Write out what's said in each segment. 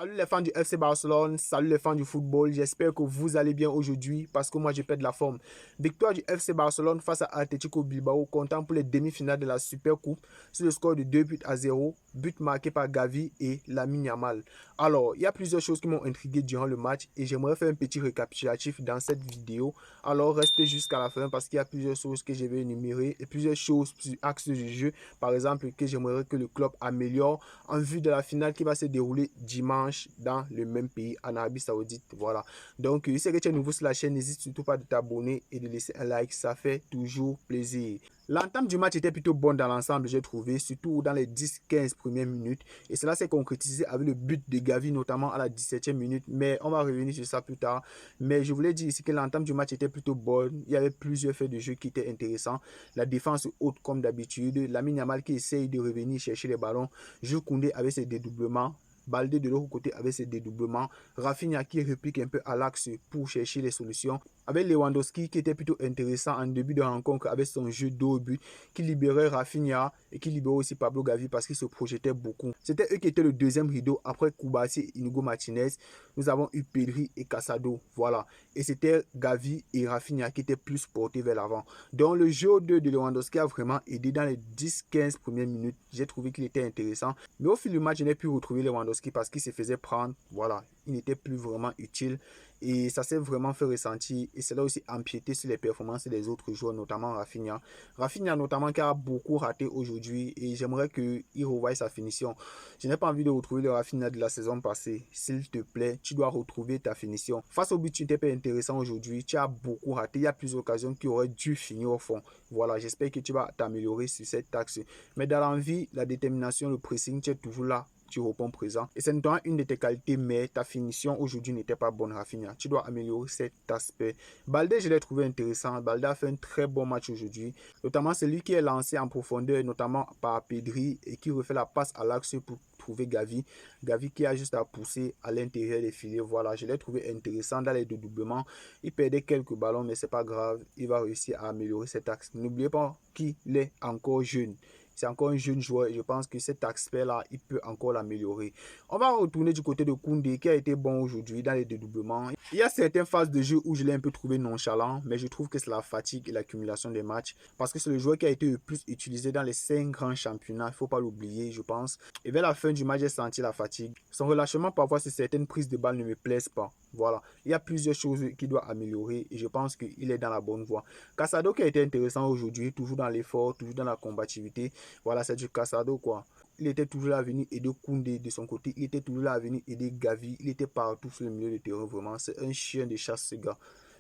Salut les fans du FC Barcelone, salut les fans du football, j'espère que vous allez bien aujourd'hui parce que moi je perds de la forme. Victoire du FC Barcelone face à Atletico Bilbao, comptant pour les demi-finales de la Super Coupe sur le score de 2-0, but marqué par Gavi et Lamine Yamal. Alors, il y a plusieurs choses qui m'ont intrigué durant le match et j'aimerais faire un petit récapitulatif dans cette vidéo. Alors, restez jusqu'à la fin parce qu'il y a plusieurs choses que je vais énumérer et plusieurs choses, axes du jeu, par exemple, que j'aimerais que le club améliore en vue de la finale qui va se dérouler dimanche dans le même pays, en Arabie Saoudite. Voilà. Donc, si tu es nouveau sur la chaîne, n'hésite surtout pas de t'abonner et de laisser un like. Ça fait toujours plaisir. L'entame du match était plutôt bonne dans l'ensemble, j'ai trouvé, surtout dans les 10-15 premières minutes. Et cela s'est concrétisé avec le but de Gavi, notamment à la 17e minute. Mais on va revenir sur ça plus tard. Mais je voulais dire ici que l'entame du match était plutôt bonne. Il y avait plusieurs faits de jeu qui étaient intéressants. La défense haute comme d'habitude. Lamine Yamal qui essaye de revenir chercher les ballons. Jules Koundé avec ses dédoublements. Baldé de l'autre côté avec ses dédoublements. Rafinha qui réplique un peu à l'axe pour chercher les solutions. Avec Lewandowski qui était plutôt intéressant en début de rencontre avec son jeu dos au but, qui libérait Rafinha et qui libérait aussi Pablo Gavi parce qu'il se projetait beaucoup. C'était eux qui étaient le deuxième rideau après Koubassy et Inigo Martinez. Nous avons eu Pedri et Casado. Voilà. Et c'était Gavi et Rafinha qui étaient plus portés vers l'avant. Donc le jeu 2 de Lewandowski a vraiment aidé dans les 10-15 premières minutes. J'ai trouvé qu'il était intéressant. Mais au fil du match, je n'ai pu retrouver Lewandowski parce qu'il se faisait prendre. Voilà. Il n'était plus vraiment utile. Et ça s'est vraiment fait ressentir. Et cela aussi empiété sur les performances des autres joueurs, notamment Rafinha. Rafinha notamment qui a beaucoup raté aujourd'hui. Et j'aimerais qu'il revoie sa finition. Je n'ai pas envie de retrouver le Rafinha de la saison passée. S'il te plaît, tu dois retrouver ta finition. Face au but, tu n'étais pas intéressant aujourd'hui. Tu as beaucoup raté. Il y a plusieurs occasions qui auraient dû finir au fond. Voilà, j'espère que tu vas t'améliorer sur cette axe. Mais dans l'envie, la détermination, le pressing, tu es toujours là. Tu réponds présent. Et c'est notamment une de tes qualités, mais ta finition aujourd'hui n'était pas bonne, Rafinha. Tu dois améliorer cet aspect. Baldé, je l'ai trouvé intéressant. Baldé a fait un très bon match aujourd'hui. Notamment celui qui est lancé en profondeur, notamment par Pedri, et qui refait la passe à l'axe pour trouver Gavi. Gavi qui a juste à pousser à l'intérieur des filets. Voilà, je l'ai trouvé intéressant dans les dédoublements. Il perdait quelques ballons, mais c'est pas grave. Il va réussir à améliorer cet axe. N'oubliez pas qu'il est encore jeune. C'est encore un jeune joueur et je pense que cet aspect-là, il peut encore l'améliorer. On va retourner du côté de Koundé qui a été bon aujourd'hui dans les dédoublements. Il y a certaines phases de jeu où je l'ai un peu trouvé nonchalant, mais je trouve que c'est la fatigue et l'accumulation des matchs. Parce que c'est le joueur qui a été le plus utilisé dans les 5 grands championnats. Il ne faut pas l'oublier, je pense. Et vers la fin du match, j'ai senti la fatigue. Son relâchement parfois sur certaines prises de balles ne me plaisent pas. Voilà, il y a plusieurs choses qu'il doit améliorer et je pense qu'il est dans la bonne voie. Casado qui a été intéressant aujourd'hui, toujours dans l'effort, toujours dans la combativité. Voilà, c'est du Casado quoi. Il était toujours là à venir aider Koundé de son côté. Il était toujours là à venir aider Gavi. Il était partout sur le milieu de terrain. Vraiment, c'est un chien de chasse ce gars.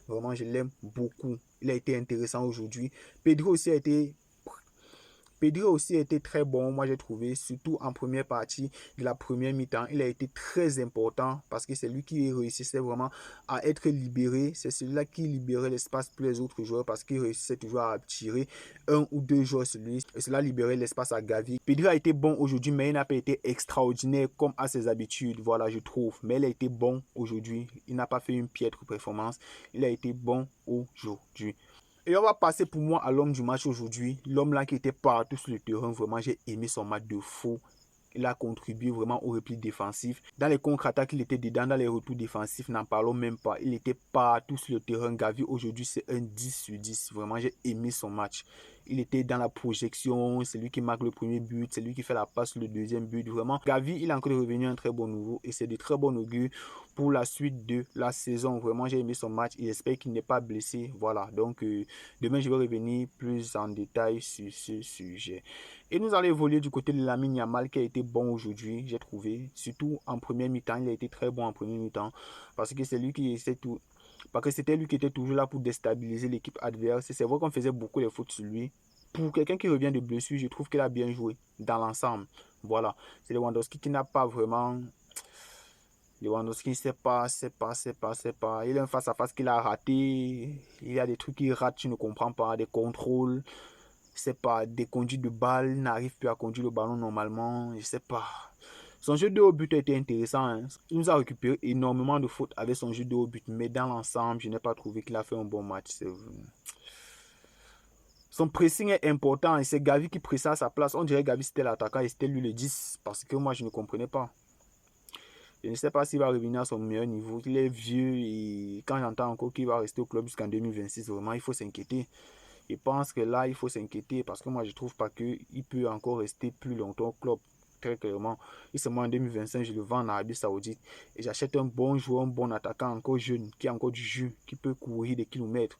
Vraiment, je l'aime beaucoup. Il a été intéressant aujourd'hui. Pedro aussi a été... Pedri aussi a été très bon, moi j'ai trouvé, surtout en première partie de la première mi-temps. Il a été très important parce que c'est lui qui réussissait vraiment à être libéré. C'est celui-là qui libérait l'espace pour les autres joueurs parce qu'il réussissait toujours à tirer un ou deux joueurs sur lui. Et cela libérait l'espace à Gavi. Pedri a été bon aujourd'hui, mais il n'a pas été extraordinaire comme à ses habitudes. Voilà, je trouve. Mais il a été bon aujourd'hui. Il n'a pas fait une piètre performance. Il a été bon aujourd'hui. Et on va passer pour moi à l'homme du match aujourd'hui. L'homme là qui était partout sur le terrain. Vraiment, j'ai aimé son match de fou. Il a contribué vraiment au repli défensif. Dans les contre-attaques, il était dedans. Dans les retours défensifs, n'en parlons même pas. Il était partout sur le terrain. Gavi, aujourd'hui, c'est un 10 sur 10. Vraiment, j'ai aimé son match. Il était dans la projection. C'est lui qui marque le premier but. C'est lui qui fait la passe le deuxième but. Vraiment, Gavi, il est encore revenu à un très bon niveau. Et c'est de très bon augure pour la suite de la saison. Vraiment, j'ai aimé son match. Et j'espère qu'il n'est pas blessé. Voilà. Donc, demain, je vais revenir plus en détail sur ce sujet. Et nous allons évoluer du côté de Lamine Yamal qui a été bon aujourd'hui, j'ai trouvé. Surtout en première mi-temps, il a été très bon en première mi-temps. Parce que c'est lui qui essaie tout. Parce que c'était lui qui était toujours là pour déstabiliser l'équipe adverse. C'est vrai qu'on faisait beaucoup de fautes sur lui. Pour quelqu'un qui revient de blessure, je trouve qu'il a bien joué dans l'ensemble. Voilà. C'est Lewandowski qui n'a pas vraiment... Lewandowski, c'est pas. Il a un face-à-face qu'il a raté. Il y a des trucs qu'il rate, tu ne comprends pas. Des contrôles. C'est pas des conduites de balle, n'arrive plus à conduire le ballon normalement, je sais pas. Son jeu de haut but a été intéressant, hein. Il nous a récupéré énormément de fautes avec son jeu de haut but, mais dans l'ensemble, je n'ai pas trouvé qu'il a fait un bon match. Son pressing est important et c'est Gavi qui pressait à sa place. On dirait que Gavi c'était l'attaquant et c'était lui le 10 parce que moi je ne comprenais pas. Je ne sais pas s'il va revenir à son meilleur niveau. Il est vieux et quand j'entends encore qu'il va rester au club jusqu'en 2026, vraiment, il faut s'inquiéter. Je pense que là, il faut s'inquiéter parce que moi, je ne trouve pas qu'il peut encore rester plus longtemps au club. Très clairement. Et c'est moi en 2025, je le vends en Arabie Saoudite. Et j'achète un bon joueur, un bon attaquant encore jeune, qui a encore du jus, qui peut courir des kilomètres.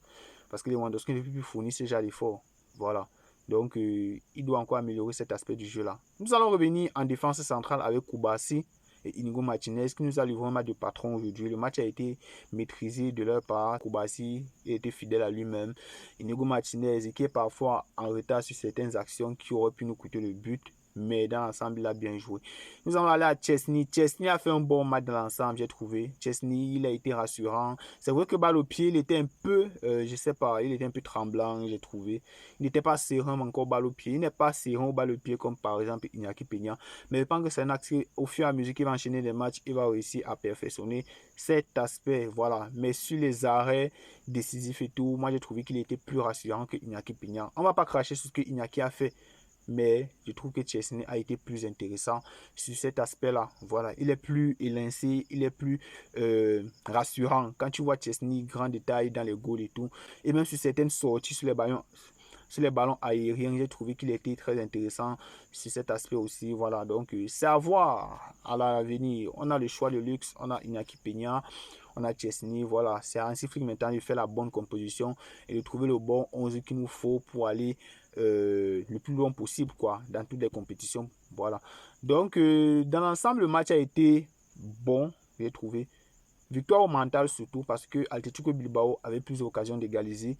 Parce que Lewandowski ne peut plus fournir ce genre d'effort. Voilà. Donc, il doit encore améliorer cet aspect du jeu-là. Nous allons revenir en défense centrale avec Koubassi et Inigo Martinez qui nous a livré un match de patron aujourd'hui. Le match a été maîtrisé de leur part. Koubassi était fidèle à lui-même. Inigo Martinez qui est parfois en retard sur certaines actions qui auraient pu nous coûter le but. Mais dans l'ensemble, il a bien joué. Nous allons aller à Chesney. Chesney a fait un bon match dans l'ensemble, j'ai trouvé. Chesney, il a été rassurant. C'est vrai que balle au pied, il était un peu, je sais pas, il était un peu tremblant, j'ai trouvé. Il n'était pas serein encore balle au pied. Il n'est pas serein au balle au pied comme par exemple Iñaki Peña. Mais je pense que c'est un axe au fur et à mesure qu'il va enchaîner les matchs, il va réussir à perfectionner cet aspect. Voilà. Mais sur les arrêts décisifs et tout, moi j'ai trouvé qu'il était plus rassurant que Iñaki Peña. On ne va pas cracher sur ce que Iñaki a fait. Mais je trouve que Chesney a été plus intéressant sur cet aspect-là. Voilà, il est plus élancé, il est plus rassurant. Quand tu vois Chesney, grand détail dans les goals et tout, et même sur certaines sorties sur les ballons aériens, j'ai trouvé qu'il était très intéressant sur cet aspect aussi. Voilà, donc c'est à voir à l'avenir. On a le choix de luxe, on a Iñaki Peña, on a Chesney. Voilà, c'est à Hansi Flick maintenant de faire la bonne composition et de trouver le bon 11 qu'il nous faut pour aller le plus loin possible quoi, dans toutes les compétitions. Voilà. Donc, dans l'ensemble, le match a été bon, j'ai trouvé. Victoire au mental surtout parce que Athletic Bilbao avait plus d'occasions d'égaliser.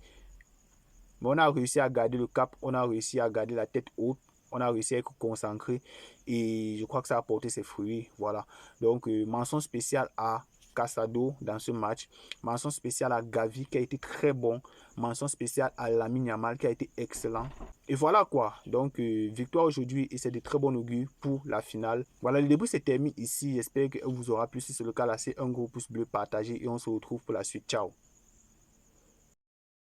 Mais on a réussi à garder le cap, on a réussi à garder la tête haute, on a réussi à être concentré et je crois que ça a porté ses fruits. Voilà. Donc, mention spéciale à Casado dans ce match. Mention spéciale à Gavi qui a été très bon. Mention spéciale à Lamine Yamal qui a été excellent. Et voilà quoi. Donc, victoire aujourd'hui et c'est de très bon augure pour la finale. Voilà, le début s'est terminé ici. J'espère que vous aura plu. Si c'est le cas, laissez un gros pouce bleu, partagé et on se retrouve pour la suite. Ciao.